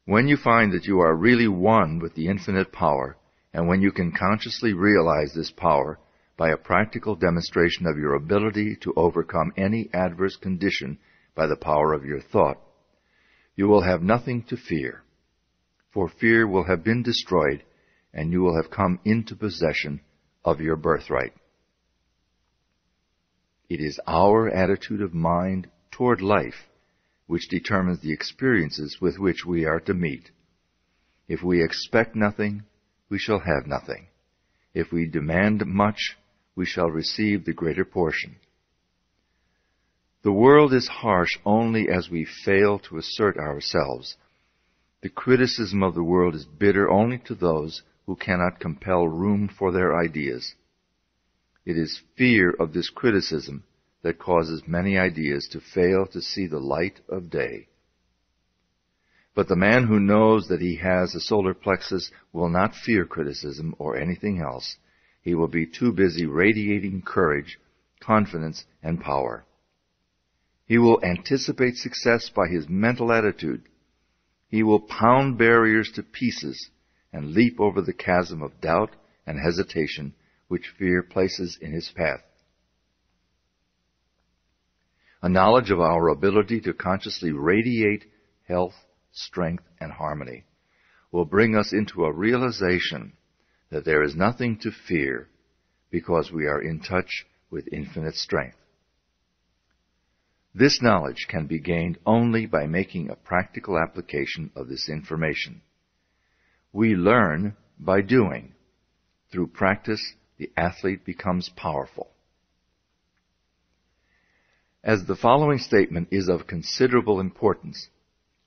When you find that you are really one with the infinite power, and when you can consciously realize this power by a practical demonstration of your ability to overcome any adverse condition by the power of your thought, you will have nothing to fear, for fear will have been destroyed, and you will have come into possession of your birthright. It is our attitude of mind toward life which determines the experiences with which we are to meet. If we expect nothing, we shall have nothing. If we demand much, we shall receive the greater portion. The world is harsh only as we fail to assert ourselves. The criticism of the world is bitter only to those who cannot compel room for their ideas. It is fear of this criticism that causes many ideas to fail to see the light of day. But the man who knows that he has a solar plexus will not fear criticism or anything else. He will be too busy radiating courage, confidence, and power. He will anticipate success by his mental attitude. He will pound barriers to pieces and leap over the chasm of doubt and hesitation which fear places in his path. A knowledge of our ability to consciously radiate health, strength, and harmony will bring us into a realization that there is nothing to fear because we are in touch with infinite strength. This knowledge can be gained only by making a practical application of this information. We learn by doing. Through practice, the athlete becomes powerful. As the following statement is of considerable importance,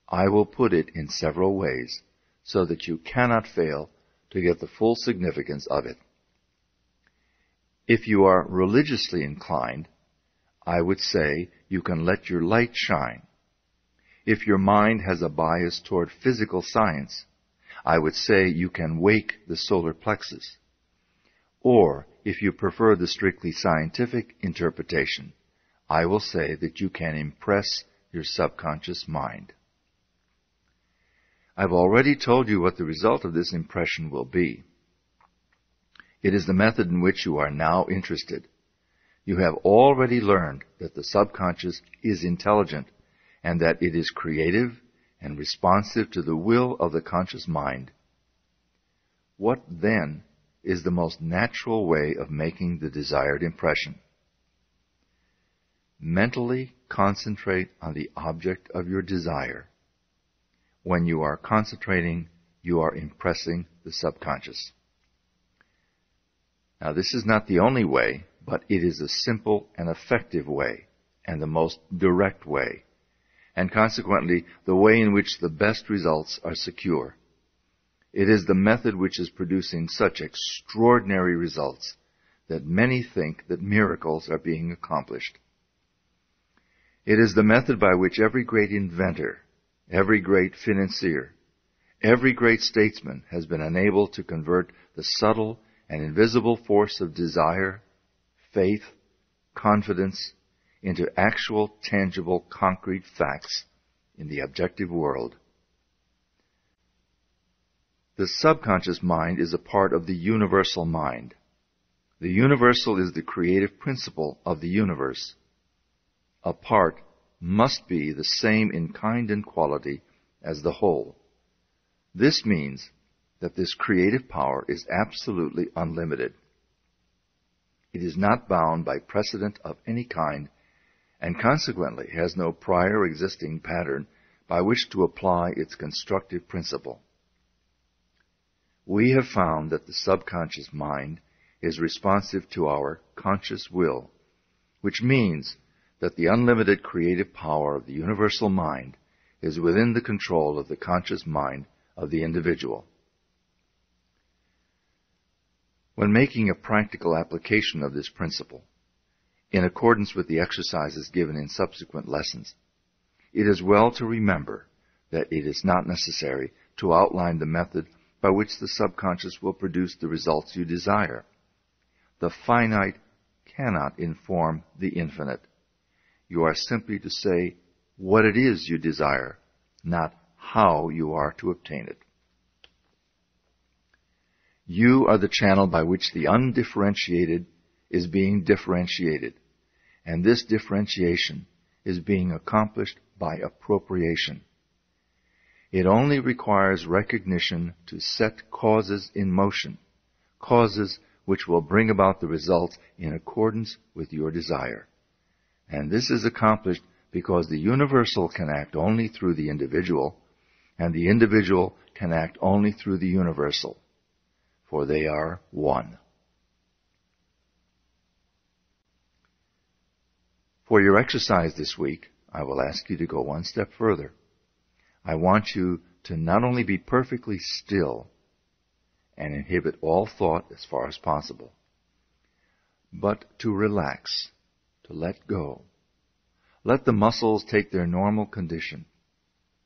I will put it in several ways so that you cannot fail to get the full significance of it. If you are religiously inclined, I would say you can let your light shine. If your mind has a bias toward physical science, I would say you can wake the solar plexus. Or, if you prefer the strictly scientific interpretation, I will say that you can impress your subconscious mind. I've already told you what the result of this impression will be. It is the method in which you are now interested. You have already learned that the subconscious is intelligent and that it is creative and responsive to the will of the conscious mind. What, then, is the most natural way of making the desired impression? Mentally concentrate on the object of your desire. When you are concentrating, you are impressing the subconscious. Now, this is not the only way, but it is a simple and effective way, and the most direct way, and consequently the way in which the best results are secure. It is the method which is producing such extraordinary results that many think that miracles are being accomplished. It is the method by which every great inventor, every great financier, every great statesman has been enabled to convert the subtle and invisible force of desire, faith, confidence, into actual, tangible, concrete facts in the objective world. The subconscious mind is a part of the universal mind. The universal is the creative principle of the universe. A part must be the same in kind and quality as the whole. This means that this creative power is absolutely unlimited. It is not bound by precedent of any kind, and consequently has no prior existing pattern by which to apply its constructive principle. We have found that the subconscious mind is responsive to our conscious will, which means that the unlimited creative power of the universal mind is within the control of the conscious mind of the individual. When making a practical application of this principle, in accordance with the exercises given in subsequent lessons, it is well to remember that it is not necessary to outline the method by which the subconscious will produce the results you desire. The finite cannot inform the infinite. You are simply to say what it is you desire, not how you are to obtain it. You are the channel by which the undifferentiated is being differentiated, and this differentiation is being accomplished by appropriation. It only requires recognition to set causes in motion, causes which will bring about the results in accordance with your desire. And this is accomplished because the universal can act only through the individual, and the individual can act only through the universal, for they are one. For your exercise this week, I will ask you to go one step further. I want you to not only be perfectly still and inhibit all thought as far as possible, but to relax, to let go. Let the muscles take their normal condition.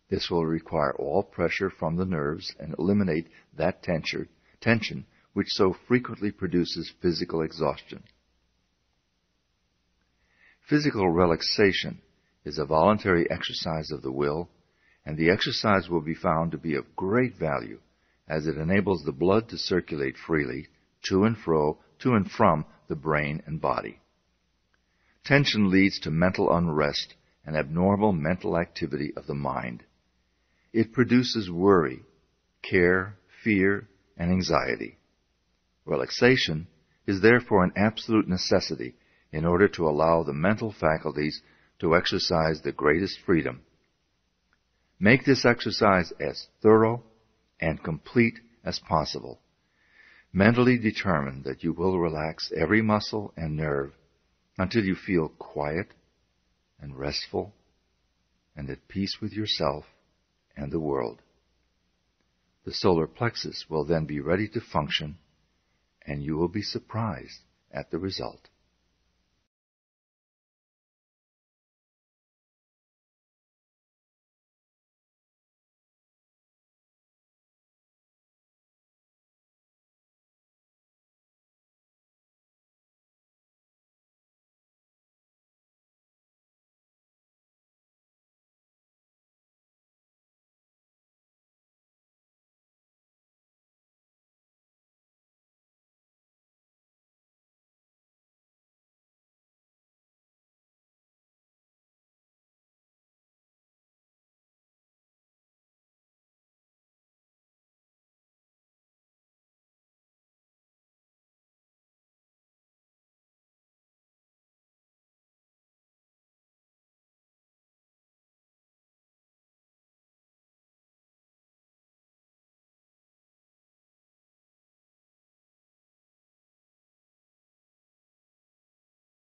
This will require all pressure from the nerves and eliminate that tension which so frequently produces physical exhaustion. Physical relaxation is a voluntary exercise of the will, and the exercise will be found to be of great value as it enables the blood to circulate freely to and from the brain and body. Tension leads to mental unrest and abnormal mental activity of the mind. It produces worry, care, fear, and anxiety. Relaxation is therefore an absolute necessity in order to allow the mental faculties to exercise the greatest freedom. Make this exercise as thorough and complete as possible. Mentally determine that you will relax every muscle and nerve until you feel quiet and restful and at peace with yourself and the world. The solar plexus will then be ready to function, and you will be surprised at the result.